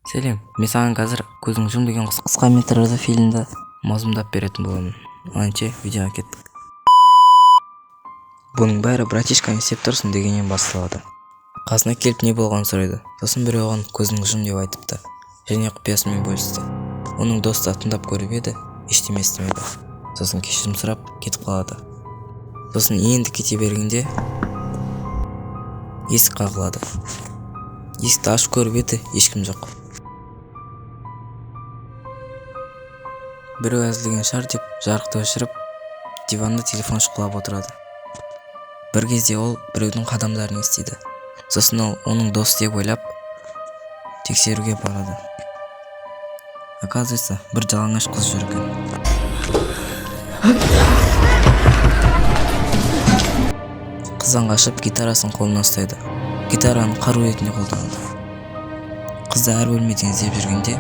Селим, мен саған қазір көзің жұм деген қысқа метражды фильмді мазмұндап беретін боламын. Анче видеоға кеттік. Бұның бәрі братишканы істеп тұрсың дегеннен басталады. Қасына келіп не болғанын сұрайды. Сосын біреу оған көзің жұм деп айтыпты және құпиясымен бөлісті. Оның досы тыңдап көріп еді, ештеме естімеді. Сосын кешірім сұрап кетіп қалады. Сосын енді кете бергенде есік қағылады. Есікті ашып көріп еді, ешкім жоқ. Біреу әзілген шығар деп жарықты өшіріп, диванда телефон шұқылап отырады. Бір кезде ол біреудің қадамдарын естиді. Сосын ол оның досы деп ойлап тексеруге барады. Оказывается, бір жалаңаш қыз жүр екен. Қыздан қашып гитарасын қолына ұстайды. Гитараны қару ретінде қолданады. Қызды әр бөлмеден іздеп жүргенде